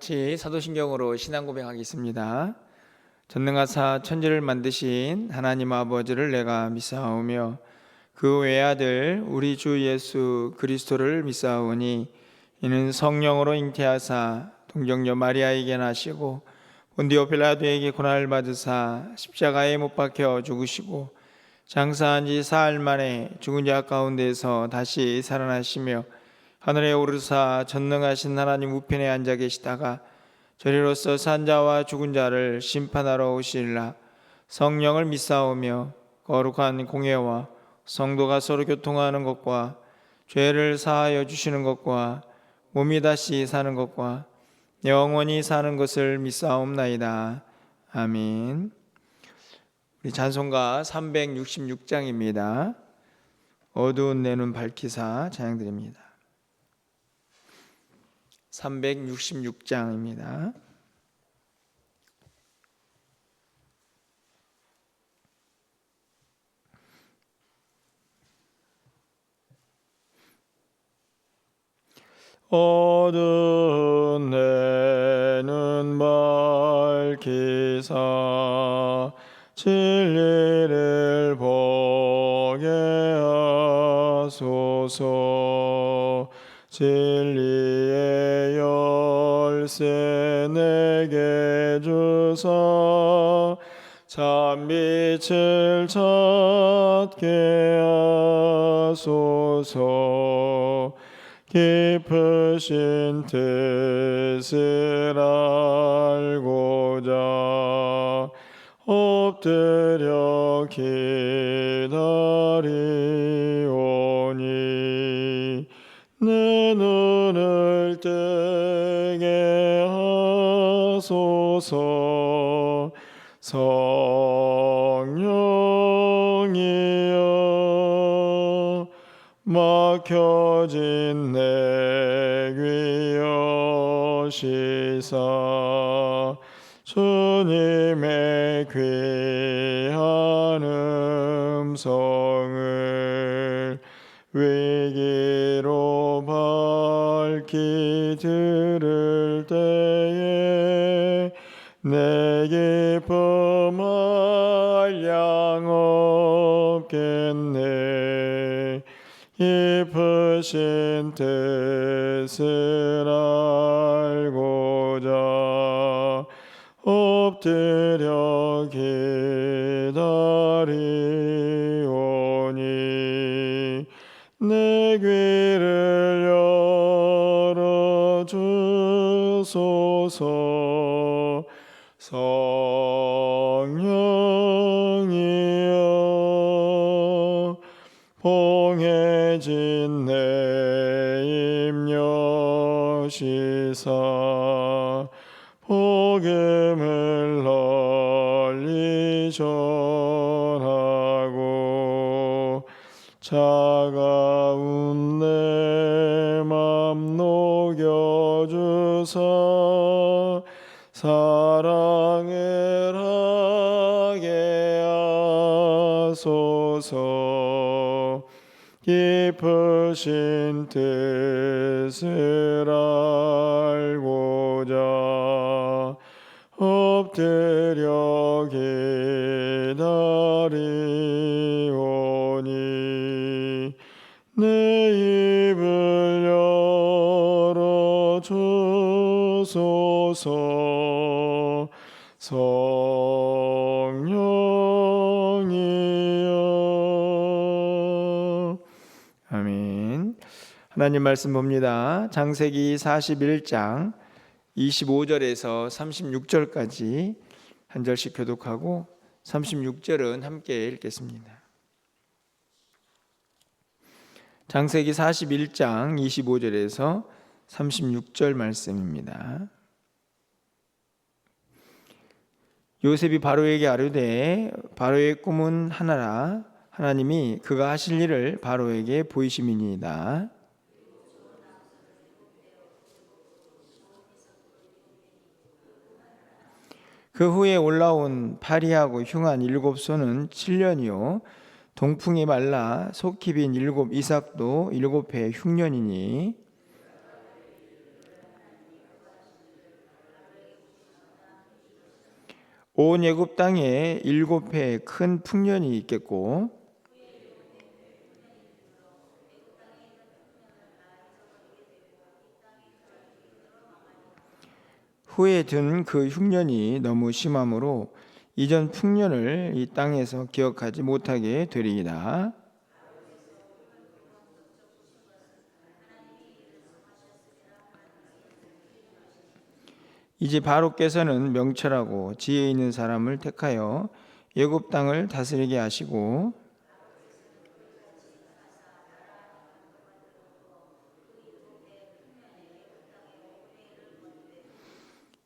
같이 사도신경으로 신앙 고백하겠습니다. 전능하사 천지를 만드신 하나님 아버지를 내가 믿사오며 그 외아들 우리 주 예수 그리스도를 믿사오니 이는 성령으로 잉태하사 동정녀 마리아에게 나시고 본디오 빌라도에게 고난을 받으사 십자가에 못 박혀 죽으시고 장사한 지 사흘 만에 죽은 자 가운데서 다시 살아나시며 하늘에 오르사 전능하신 하나님 우편에 앉아 계시다가 저리로서 산 자와 죽은 자를 심판하러 오시리라. 성령을 믿사오며 거룩한 공예와 성도가 서로 교통하는 것과 죄를 사하여 주시는 것과 몸이 다시 사는 것과 영원히 사는 것을 믿사옵나이다. 아멘. 우리 찬송가 366장입니다. 어두운 내 눈 밝히사 찬양드립니다. 366장입니다. 어두운 내 눈 밝히사 진리를 보게 하소서. 진리의 열쇠 내게 주사 참빛을 찾게 하소서. 깊으신 뜻을 알고자 엎드려 기다리오니 내 눈을 뜨게 하소서. 성령이여 막혀진 내 귀 여시사 주님의 귀한 음성을 위기로 밝히 들을 때에 내 기쁨 한량 없겠네. 깊으신 뜻을 알고자 엎드려 기다리오니 내 귀를 열어주소서. 성령이여 봉해진 내 입 여시사 복음을 널리 전하고 차가운 내 맘 녹여주사 사랑을 하게 하소서. 깊으신 뜻을 알고자 엎드려 기다리오니 내 입을 열어주소서. 성령이여. 아멘. 하나님 말씀 봅니다. 창세기 41장 25절에서 36절까지 한 절씩 교독하고 36절은 함께 읽겠습니다. 창세기 41장 25절에서 36절 말씀입니다. 요셉이 바로에게 아뢰되 바로의 꿈은 하나라. 하나님이 그가 하실 일을 바로에게 보이심이니이다. 그 후에 올라온 파리하고 흉한 7소는 7년이요 동풍이 말라 속히 빈 7 이삭도 7해 흉년이니 온 애굽 땅에 7해 큰 풍년이 있겠고 후에 든 그 흉년이 너무 심함으로 이전 풍년을 이 땅에서 기억하지 못하게 되리이다. 이제 바로께서는 명철하고 지혜 있는 사람을 택하여 애굽 땅을 다스리게 하시고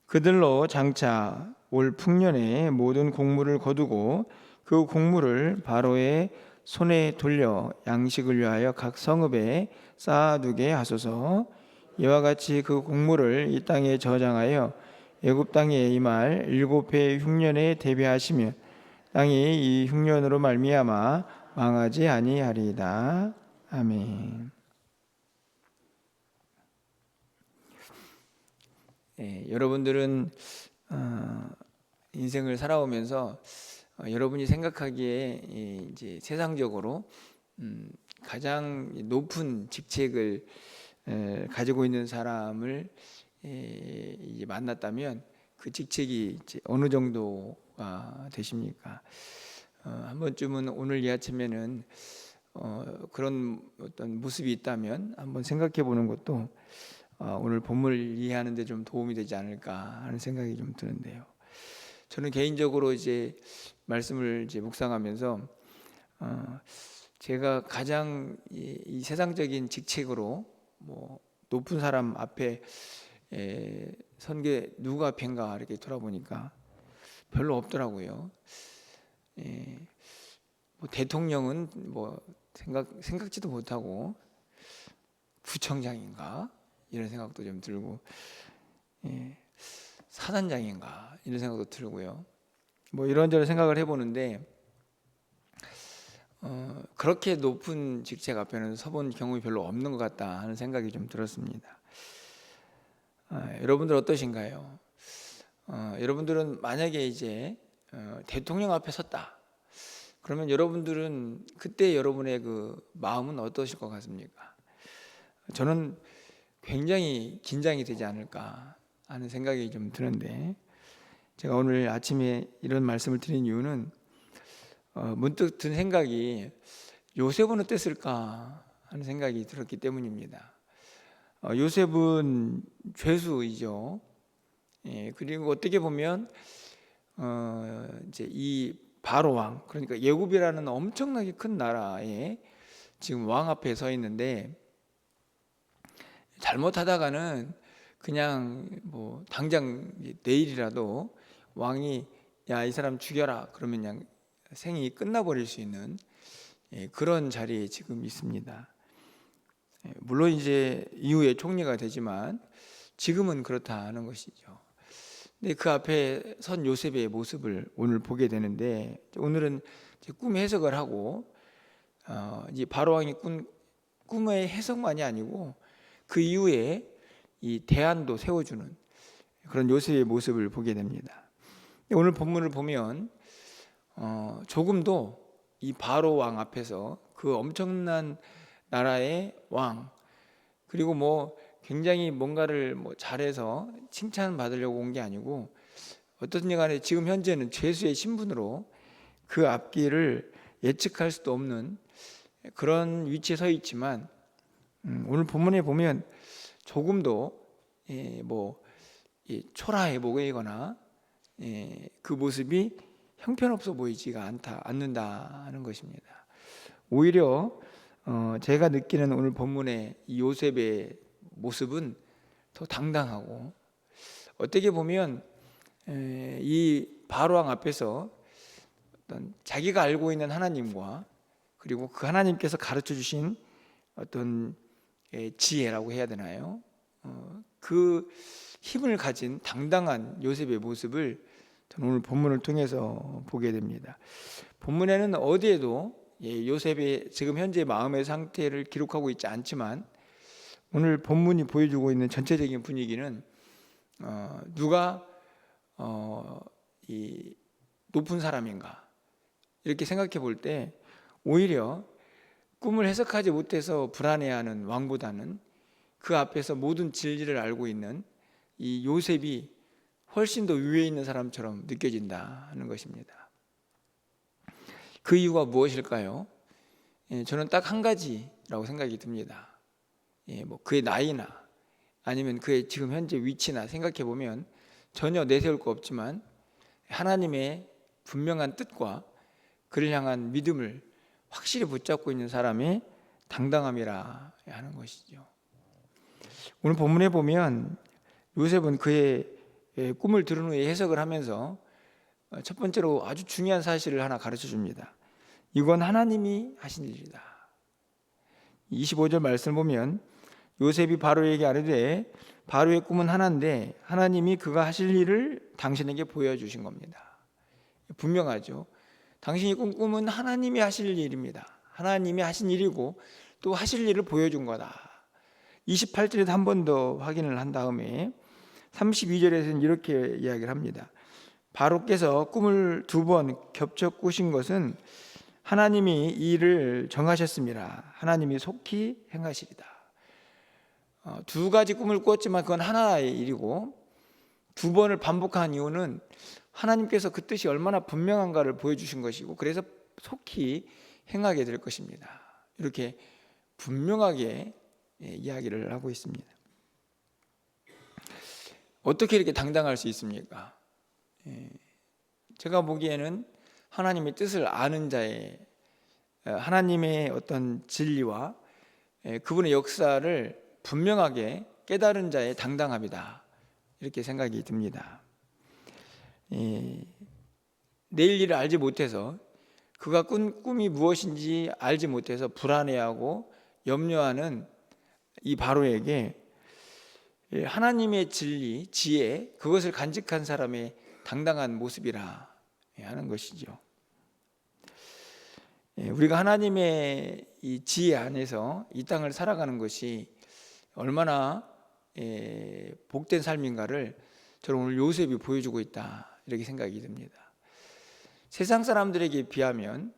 그들로 장차 올 풍년에 모든 곡물을 거두고 그 곡물을 바로의 손에 돌려 양식을 위하여 각 성읍에 쌓아두게 하소서. 이와 같이 그 곡물을 이 땅에 저장하여 애굽 땅에 임할 7해 흉년에 대비하시면 땅이 이 흉년으로 말미암아 망하지 아니하리이다. 아멘. 여러분들은 인생을 살아오면서 여러분이 생각하기에 이제 세상적으로 가장 높은 직책을 가지고 있는 사람을 이제 만났다면 그 직책이 이제 어느 정도가 되십니까? 한 번쯤은 오늘 이 아침에는 그런 어떤 모습이 있다면 한번 생각해 보는 것도 오늘 본문을 이해하는 데 좀 도움이 되지 않을까 하는 생각이 좀 드는데요. 저는 개인적으로 이제 말씀을 이제 묵상하면서 제가 가장 이 세상적인 직책으로 뭐 높은 사람 앞에 선 게 누가 앞인가 이렇게 돌아보니까 별로 없더라고요. 뭐 대통령은 뭐 생각지도 못하고 구청장인가 이런 생각도 좀 들고 사단장인가 이런 생각도 들고요. 뭐 이런저런 생각을 해보는데 그렇게 높은 직책 앞에는 서본 경험이 별로 없는 것 같다 하는 생각이 좀 들었습니다. 여러분들 어떠신가요? 여러분들은 만약에 이제 대통령 앞에 섰다 그러면 여러분들은 그때 여러분의 그 마음은 어떠실 것 같습니까? 저는 굉장히 긴장이 되지 않을까 하는 생각이 좀 드는데 제가 오늘 아침에 이런 말씀을 드린 이유는 문득 든 생각이 요셉은 어땠을까 하는 생각이 들었기 때문입니다. 요셉은 죄수이죠. 그리고 어떻게 보면 이제 이 바로 왕 그러니까 애굽이라는 엄청나게 큰 나라에 지금 왕 앞에 서 있는데 잘못하다가는 그냥 뭐 당장 내일이라도 왕이 야 이 사람 죽여라 그러면 그냥 생이 끝나버릴 수 있는 그런 자리에 지금 있습니다. 물론 이제 이후에 총리가 되지만 지금은 그렇다는 것이죠. 근데 그 앞에 선 요셉의 모습을 오늘 보게 되는데 오늘은 꿈 해석을 하고 이제 바로 왕이 꾼 꿈의 해석만이 아니고 그 이후에 이 대안도 세워주는 그런 요셉의 모습을 보게 됩니다. 오늘 본문을 보면 조금도 이 바로 왕 앞에서 그 엄청난 나라의 왕 그리고 뭐 굉장히 뭔가를 뭐 잘해서 칭찬받으려고 온 게 아니고 어떻든지 간에 지금 현재는 죄수의 신분으로 그 앞길을 예측할 수도 없는 그런 위치에 서 있지만 오늘 본문에 보면 조금도 뭐 초라해 보이거나 그 모습이 형편없어 보이지가 않는다는 것입니다. 오히려 제가 느끼는 오늘 본문의 이 요셉의 모습은 더 당당하고 어떻게 보면 이 바로왕 앞에서 어떤 자기가 알고 있는 하나님과 그리고 그 하나님께서 가르쳐 주신 어떤 지혜라고 해야 되나요? 그 힘을 가진 당당한 요셉의 모습을 저는 오늘 본문을 통해서 보게 됩니다. 본문에는 어디에도 요셉의 지금 현재 마음의 상태를 기록하고 있지 않지만 오늘 본문이 보여주고 있는 전체적인 분위기는 누가 이 높은 사람인가? 이렇게 생각해 볼 때 오히려 꿈을 해석하지 못해서 불안해하는 왕보다는 그 앞에서 모든 진리를 알고 있는 이 요셉이 훨씬 더 위에 있는 사람처럼 느껴진다는 것입니다. 그 이유가 무엇일까요? 저는 딱 한 가지라고 생각이 듭니다. 뭐 그의 나이나 아니면 그의 지금 현재 위치나 생각해 보면 전혀 내세울 거 없지만 하나님의 분명한 뜻과 그를 향한 믿음을 확실히 붙잡고 있는 사람의 당당함이라 하는 것이죠. 오늘 본문에 보면 요셉은 그의 꿈을 들은 후에 해석을 하면서 첫 번째로 아주 중요한 사실을 하나 가르쳐 줍니다. 이건 하나님이 하신 일이다. 25절 말씀을 보면 요셉이 바로에게 아뢰되 바로의 꿈은 하나인데 하나님이 그가 하실 일을 당신에게 보여주신 겁니다. 분명하죠. 당신이 꾼 꿈은 하나님이 하실 일입니다. 하나님이 하신 일이고 또 하실 일을 보여준 거다. 28절에도 한 번 더 확인을 한 다음에 32절에서는 이렇게 이야기를 합니다. 바로께서 꿈을 2번 겹쳐 꾸신 것은 하나님이 이 일을 정하셨습니다. 하나님이 속히 행하시리다. 2가지 꿈을 꾸었지만 그건 하나의 일이고 2번을 반복한 이유는 하나님께서 그 뜻이 얼마나 분명한가를 보여주신 것이고 그래서 속히 행하게 될 것입니다. 이렇게 분명하게 이야기를 하고 있습니다. 어떻게 이렇게 당당할 수 있습니까? 제가 보기에는 하나님의 뜻을 아는 자의 하나님의 어떤 진리와 그분의 역사를 분명하게 깨달은 자의 당당함이다. 이렇게 생각이 듭니다. 내일 일을 알지 못해서 그가 꾼 꿈이 무엇인지 알지 못해서 불안해하고 염려하는 이 바로에게 하나님의 진리, 지혜, 그것을 간직한 사람의 당당한 모습이라 하는 것이죠. 우리가 하나님의 이 지혜 안에서 이 땅을 살아가는 것이 얼마나 복된 삶인가를 저는 오늘 요셉이 보여주고 있다 이렇게 생각이 듭니다. 세상 사람들에게 비하면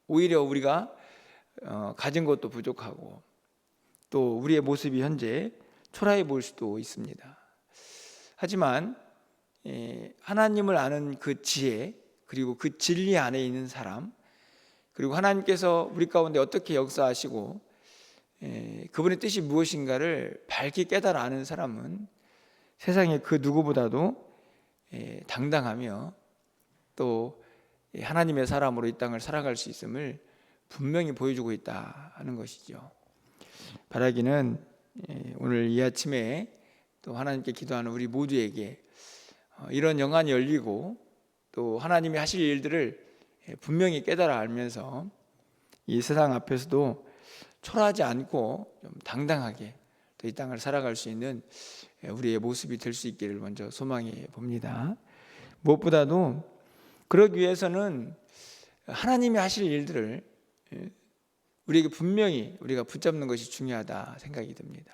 오히려 우리가 가진 것도 부족하고 또 우리의 모습이 현재 초라해 보일 수도 있습니다. 하지만 하나님을 아는 그 지혜 그리고 그 진리 안에 있는 사람 그리고 하나님께서 우리 가운데 어떻게 역사하시고 그분의 뜻이 무엇인가를 밝게 깨달아 아는 사람은 세상의 그 누구보다도 당당하며 또 하나님의 사람으로 이 땅을 살아갈 수 있음을 분명히 보여주고 있다 하는 것이죠. 바라기는 오늘 이 아침에 또 하나님께 기도하는 우리 모두에게 이런 영안이 열리고 또 하나님이 하실 일들을 분명히 깨달아 알면서 이 세상 앞에서도 초라하지 않고 좀 당당하게 또 이 땅을 살아갈 수 있는 우리의 모습이 될 수 있기를 먼저 소망해 봅니다. 무엇보다도 그러기 위해서는 하나님이 하실 일들을 우리에게 분명히 우리가 붙잡는 것이 중요하다 생각이 듭니다.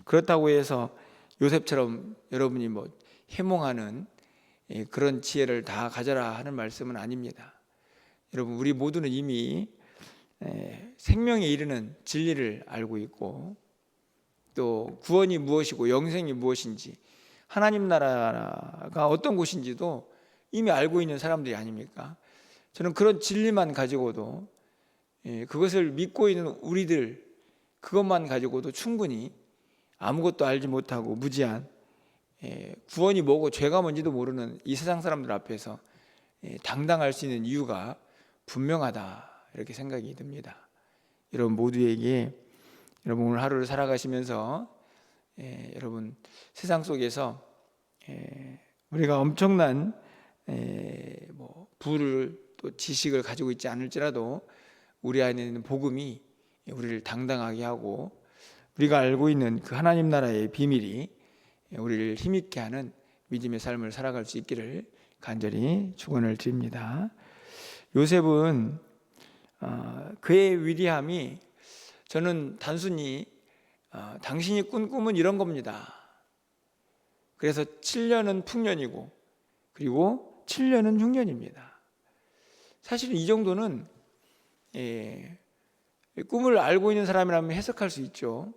그렇다고 해서 요셉처럼 여러분이 뭐 해몽하는 그런 지혜를 다 가져라 하는 말씀은 아닙니다. 여러분 우리 모두는 이미 생명에 이르는 진리를 알고 있고 또 구원이 무엇이고 영생이 무엇인지 하나님 나라가 어떤 곳인지도 이미 알고 있는 사람들이 아닙니까? 저는 그런 진리만 가지고도 그것을 믿고 있는 우리들 그것만 가지고도 충분히 아무것도 알지 못하고 무지한 구원이 뭐고 죄가 뭔지도 모르는 이 세상 사람들 앞에서 당당할 수 있는 이유가 분명하다 이렇게 생각이 듭니다. 여러분 모두에게 여러분 오늘 하루를 살아가시면서 여러분 세상 속에서 우리가 엄청난 뭐 부를 또 지식을 가지고 있지 않을지라도 우리 안에 있는 복음이 우리를 당당하게 하고 우리가 알고 있는 그 하나님 나라의 비밀이 우리를 힘있게 하는 믿음의 삶을 살아갈 수 있기를 간절히 축원을 드립니다. 요셉은 그의 위대함이 저는 단순히 당신이 꾼 꿈은 이런 겁니다. 그래서 7년은 풍년이고 그리고 7년은 흉년입니다. 사실 이 정도는 꿈을 알고 있는 사람이라면 해석할 수 있죠.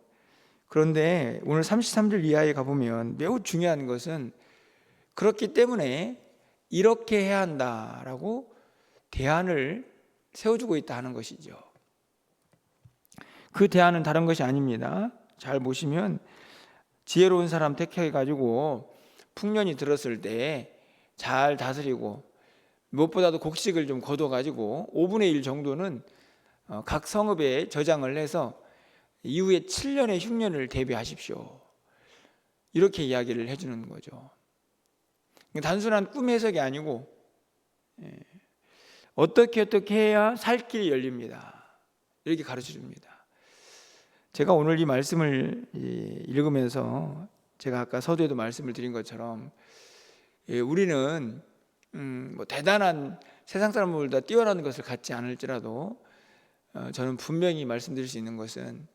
그런데 오늘 33절 이하에 가보면 매우 중요한 것은 그렇기 때문에 이렇게 해야 한다라고 대안을 세워주고 있다 하는 것이죠. 그 대안은 다른 것이 아닙니다. 잘 보시면 지혜로운 사람 택해가지고 풍년이 들었을 때 잘 다스리고 무엇보다도 곡식을 좀 거둬가지고 5분의 1 정도는 각 성읍에 저장을 해서 이후에 7년의 흉년을 대비하십시오. 이렇게 이야기를 해주는 거죠. 단순한 꿈 해석이 아니고 어떻게 해야 살 길이 열립니다. 이렇게 가르쳐 줍니다. 제가 오늘 이 말씀을 읽으면서 제가 아까 서두에도 말씀을 드린 것처럼 우리는 뭐 대단한 세상 사람들보다 뛰어난 것을 갖지 않을지라도 저는 분명히 말씀드릴 수 있는 것은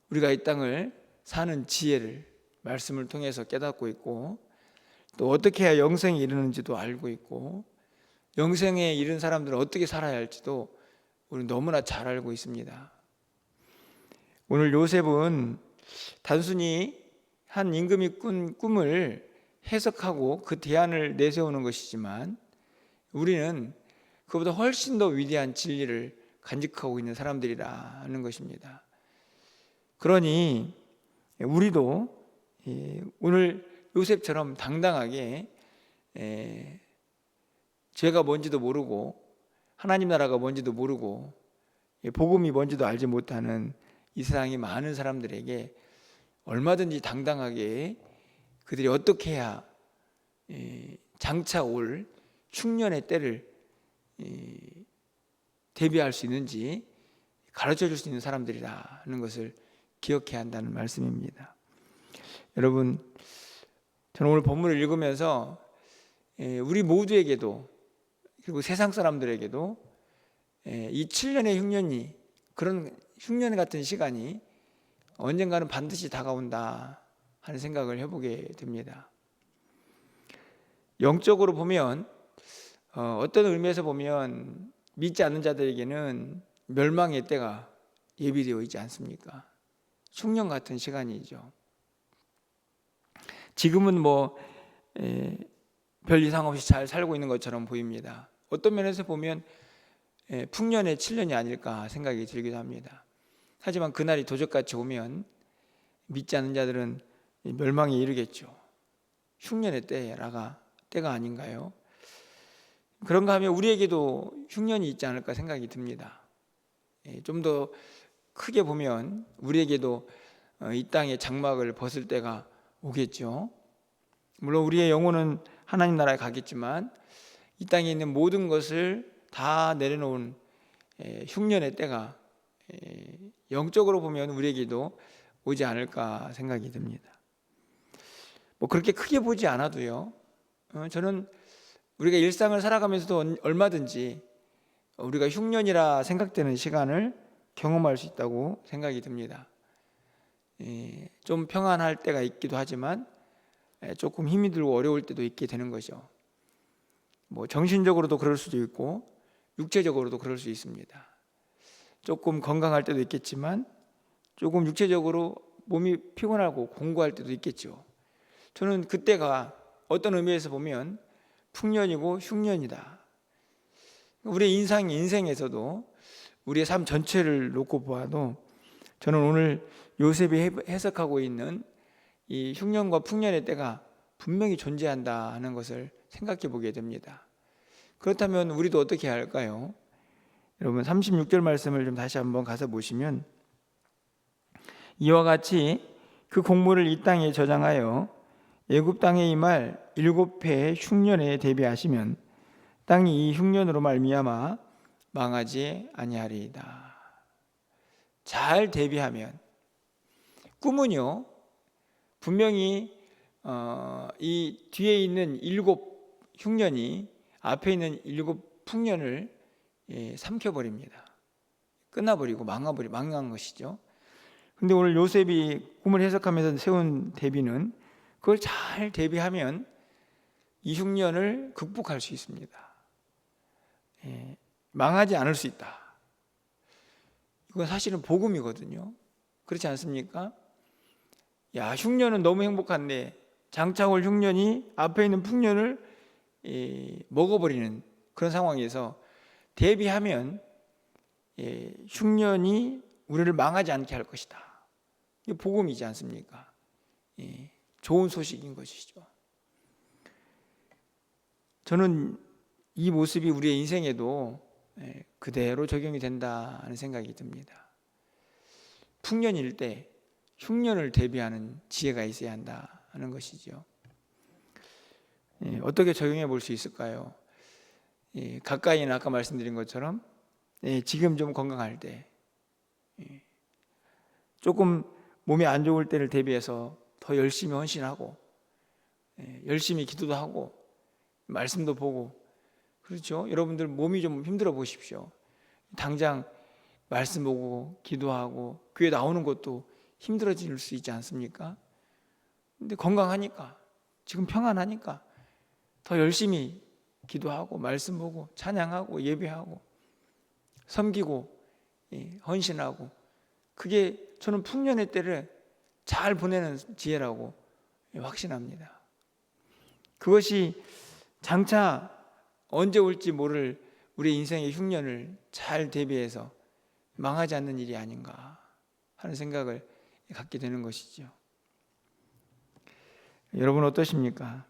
우리가 이 땅을 사는 지혜를 말씀을 통해서 깨닫고 있고 또 어떻게 해야 영생에 이르는지도 알고 있고 영생에 이른 사람들은 어떻게 살아야 할지도 우리는 너무나 잘 알고 있습니다. 오늘 요셉은 단순히 한 임금이 꾼 꿈을 해석하고 그 대안을 내세우는 것이지만 우리는 그보다 훨씬 더 위대한 진리를 간직하고 있는 사람들이라는 것입니다. 그러니 우리도 오늘 요셉처럼 당당하게 죄가 뭔지도 모르고 하나님 나라가 뭔지도 모르고 복음이 뭔지도 알지 못하는 이 세상의 많은 사람들에게 얼마든지 당당하게 그들이 어떻게 해야 장차 올 흉년의 때를 대비할 수 있는지 가르쳐 줄 수 있는 사람들이라는 것을 기억해야 한다는 말씀입니다. 여러분, 저는 오늘 본문을 읽으면서 우리 모두에게도 그리고 세상 사람들에게도 이 7년의 흉년이 그런 흉년 같은 시간이 언젠가는 반드시 다가온다 하는 생각을 해보게 됩니다. 영적으로 보면 어떤 의미에서 보면 믿지 않는 자들에게는 멸망의 때가 예비되어 있지 않습니까? 흉년 같은 시간이죠. 지금은 별 이상 없이 잘 살고 있는 것처럼 보입니다. 어떤 면에서 보면 풍년의 7년이 아닐까 생각이 들기도 합니다. 하지만 그날이 도적같이 오면 믿지 않는 자들은 멸망에 이르겠죠. 흉년의 때가 아닌가요? 그런가 하면 우리에게도 흉년이 있지 않을까 생각이 듭니다. 좀 더 크게 보면 우리에게도 이 땅의 장막을 벗을 때가 오겠죠. 물론 우리의 영혼은 하나님 나라에 가겠지만 이 땅에 있는 모든 것을 다 내려놓은 흉년의 때가 영적으로 보면 우리에게도 오지 않을까 생각이 듭니다. 그렇게 크게 보지 않아도요, 저는 우리가 일상을 살아가면서도 얼마든지 우리가 흉년이라 생각되는 시간을 경험할 수 있다고 생각이 듭니다. 좀 평안할 때가 있기도 하지만 조금 힘이 들고 어려울 때도 있게 되는 거죠. 정신적으로도 그럴 수도 있고 육체적으로도 그럴 수 있습니다. 조금 건강할 때도 있겠지만 조금 육체적으로 몸이 피곤하고 공고할 때도 있겠죠. 저는 그때가 어떤 의미에서 보면 풍년이고 흉년이다. 우리의 인생에서도 우리의 삶 전체를 놓고 보아도 저는 오늘 요셉이 해석하고 있는 이 흉년과 풍년의 때가 분명히 존재한다 하는 것을 생각해 보게 됩니다. 그렇다면 우리도 어떻게 해야 할까요? 여러분 36절 말씀을 좀 다시 한번 가서 보시면 이와 같이 그 곡물을 이 땅에 저장하여 애굽 땅에 임할 7해의 흉년에 대비하시면 땅이 이 흉년으로 말미암아 망하지 아니하리이다. 잘 대비하면 꿈은요 분명히 이 뒤에 있는 7 흉년이 앞에 있는 7 풍년을 삼켜버립니다. 끝나버리고 망한 것이죠. 근데 오늘 요셉이 꿈을 해석하면서 세운 대비는 그걸 잘 대비하면 이 흉년을 극복할 수 있습니다. 망하지 않을 수 있다. 이건 사실은 복음이거든요. 그렇지 않습니까? 야, 흉년은 너무 행복한데 장차 올 흉년이 앞에 있는 풍년을 먹어버리는 그런 상황에서 대비하면 흉년이 우리를 망하지 않게 할 것이다. 이게 복음이지 않습니까? 좋은 소식인 것이죠. 저는 이 모습이 우리의 인생에도 그대로 적용이 된다 하는 생각이 듭니다. 풍년일 때 흉년을 대비하는 지혜가 있어야 한다 하는 것이죠. 어떻게 적용해 볼 수 있을까요? 가까이는 아까 말씀드린 것처럼 지금 좀 건강할 때, 조금 몸이 안 좋을 때를 대비해서 더 열심히 헌신하고, 열심히 기도도 하고, 말씀도 보고, 그렇죠? 여러분들 몸이 좀 힘들어 보십시오. 당장 말씀 보고 기도하고 교회 나오는 것도 힘들어질 수 있지 않습니까? 근데 건강하니까, 지금 평안하니까 더 열심히 기도하고 말씀 보고 찬양하고 예배하고 섬기고 헌신하고, 그게 저는 풍년의 때를 잘 보내는 지혜라고 확신합니다. 그것이 장차 언제 올지 모를 우리 인생의 흉년을 잘 대비해서 망하지 않는 일이 아닌가 하는 생각을 갖게 되는 것이죠. 여러분 어떠십니까?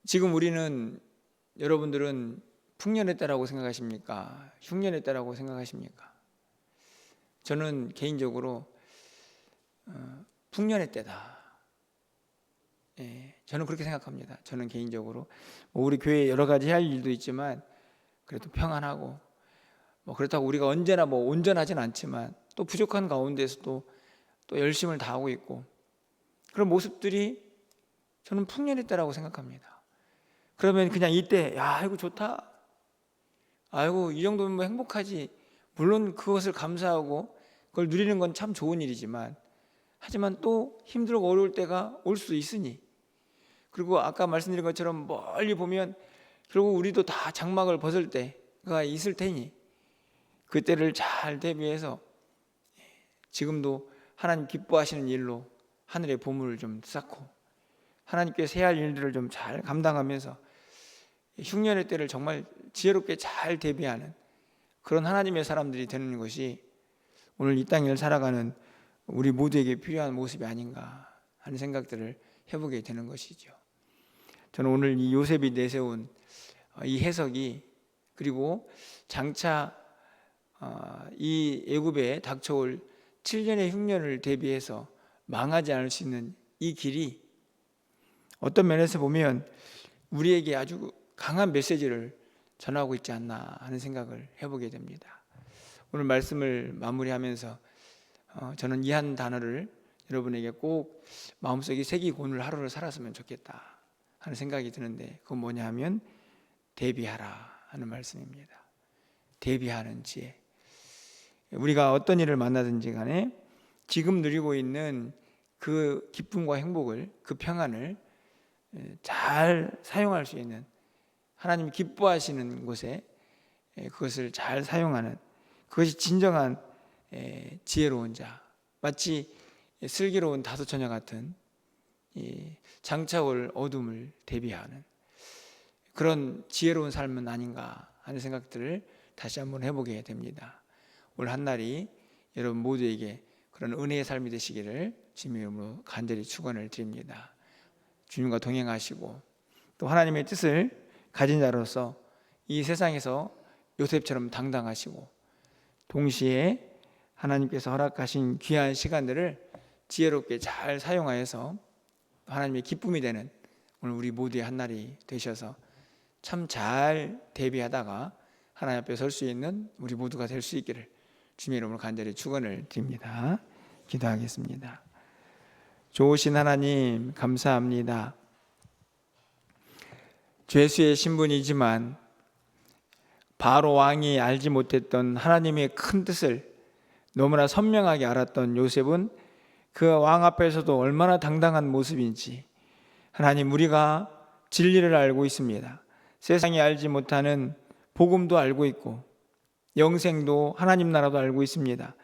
지금 우리는, 여러분들은 풍년의 때라고 생각하십니까? 흉년의 때라고 생각하십니까? 저는 개인적으로 풍년의 때다. 저는 그렇게 생각합니다. 저는 개인적으로 우리 교회에 여러 가지 할 일도 있지만 그래도 평안하고, 그렇다고 우리가 언제나 온전하진 않지만 또 부족한 가운데서도 또 열심을 다하고 있고, 그런 모습들이 저는 풍년의 때라고 생각합니다. 그러면 그냥 이때 아이고 좋다, 아이고 이 정도면 행복하지. 물론 그것을 감사하고 그걸 누리는 건 참 좋은 일이지만, 하지만 또 힘들고 어려울 때가 올 수 있으니, 그리고 아까 말씀드린 것처럼 멀리 보면 결국 우리도 다 장막을 벗을 때가 있을 테니, 그때를 잘 대비해서 지금도 하나님 기뻐하시는 일로 하늘의 보물을 좀 쌓고 하나님께 해야 할 일들을 좀 잘 감당하면서 흉년의 때를 정말 지혜롭게 잘 대비하는 그런 하나님의 사람들이 되는 것이 오늘 이 땅을 살아가는 우리 모두에게 필요한 모습이 아닌가 하는 생각들을 해보게 되는 것이죠. 저는 오늘 이 요셉이 내세운 이 해석이, 그리고 장차 이 애굽에 닥쳐올 7년의 흉년을 대비해서 망하지 않을 수 있는 이 길이 어떤 면에서 보면 우리에게 아주 강한 메시지를 전하고 있지 않나 하는 생각을 해보게 됩니다. 오늘 말씀을 마무리하면서 저는 이 한 단어를 여러분에게 꼭 마음속에 새기고 오늘 하루를 살았으면 좋겠다 하는 생각이 드는데, 그건 뭐냐 하면 대비하라 하는 말씀입니다. 대비하는 지혜. 우리가 어떤 일을 만나든지 간에 지금 누리고 있는 그 기쁨과 행복을, 그 평안을 잘 사용할 수 있는, 하나님 기뻐하시는 곳에 그것을 잘 사용하는, 그것이 진정한 지혜로운 자, 마치 슬기로운 다소처녀 같은 장차 올 어둠을 대비하는 그런 지혜로운 삶은 아닌가 하는 생각들을 다시 한번 해보게 됩니다. 올 한날이 여러분 모두에게 그런 은혜의 삶이 되시기를 주님의 이름으로 간절히 축원을 드립니다. 주님과 동행하시고 또 하나님의 뜻을 가진 자로서 이 세상에서 요셉처럼 당당하시고, 동시에 하나님께서 허락하신 귀한 시간들을 지혜롭게 잘 사용하여서 하나님의 기쁨이 되는 오늘 우리 모두의 한날이 되셔서 참 잘 대비하다가 하나님 앞에 설 수 있는 우리 모두가 될 수 있기를 주님의 이름으로 간절히 축원을 드립니다. 기도하겠습니다. 좋으신 하나님 감사합니다. 죄수의 신분이지만 바로 왕이 알지 못했던 하나님의 큰 뜻을 너무나 선명하게 알았던 요셉은 그 왕 앞에서도 얼마나 당당한 모습인지, 하나님, 우리가 진리를 알고 있습니다. 세상이 알지 못하는 복음도 알고 있고 영생도 하나님 나라도 알고 있습니다.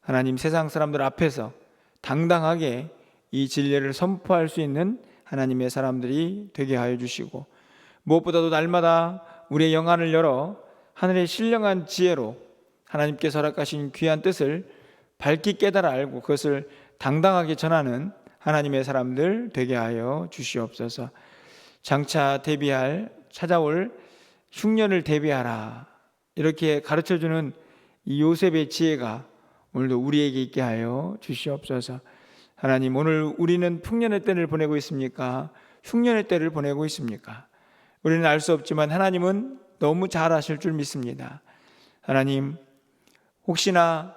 하나님, 세상 사람들 앞에서 당당하게 이 진리를 선포할 수 있는 하나님의 사람들이 되게 하여 주시고, 무엇보다도 날마다 우리의 영안을 열어 하늘의 신령한 지혜로 하나님께서 허락하신 귀한 뜻을 밝게 깨달아 알고 그것을 당당하게 전하는 하나님의 사람들 되게 하여 주시옵소서. 장차 찾아올 흉년을 대비하라, 이렇게 가르쳐주는 이 요셉의 지혜가 오늘도 우리에게 있게 하여 주시옵소서. 하나님, 오늘 우리는 풍년의 때를 보내고 있습니까? 흉년의 때를 보내고 있습니까? 우리는 알 수 없지만 하나님은 너무 잘 아실 줄 믿습니다. 하나님, 혹시나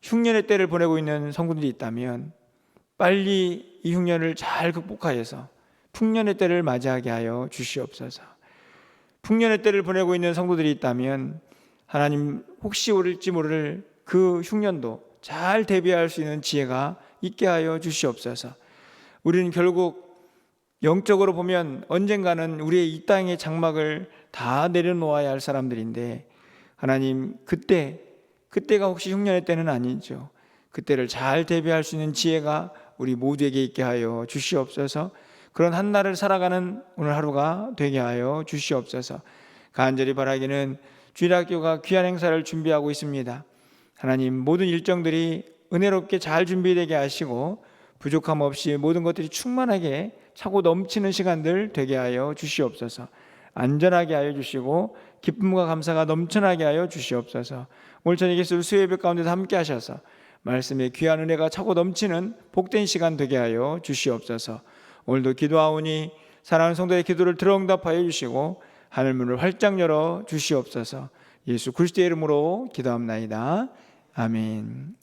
흉년의 때를 보내고 있는 성도들이 있다면 빨리 이 흉년을 잘 극복하여서 풍년의 때를 맞이하게 하여 주시옵소서. 풍년의 때를 보내고 있는 성도들이 있다면 하나님, 혹시 올지 모를 그 흉년도 잘 대비할 수 있는 지혜가 있게 하여 주시옵소서. 우리는 결국 영적으로 보면 언젠가는 우리의 이 땅의 장막을 다 내려놓아야 할 사람들인데, 하나님, 그때가 혹시 흉년의 때는 아니죠. 그때를 잘 대비할 수 있는 지혜가 우리 모두에게 있게 하여 주시옵소서. 그런 한 날을 살아가는 오늘 하루가 되게 하여 주시옵소서. 간절히 바라기는 주일학교가 귀한 행사를 준비하고 있습니다. 하나님, 모든 일정들이 은혜롭게 잘 준비되게 하시고 부족함 없이 모든 것들이 충만하게 차고 넘치는 시간들 되게 하여 주시옵소서. 안전하게 하여 주시고 기쁨과 감사가 넘쳐나게 하여 주시옵소서. 오늘 저녁에 있을 수요예배 가운데서 함께 하셔서 말씀의 귀한 은혜가 차고 넘치는 복된 시간 되게 하여 주시옵소서. 오늘도 기도하오니 사랑하는 성도의 기도를 들어응답하여 주시고 하늘문을 활짝 열어 주시옵소서. 예수 그리스도의 이름으로 기도합나이다. 아멘.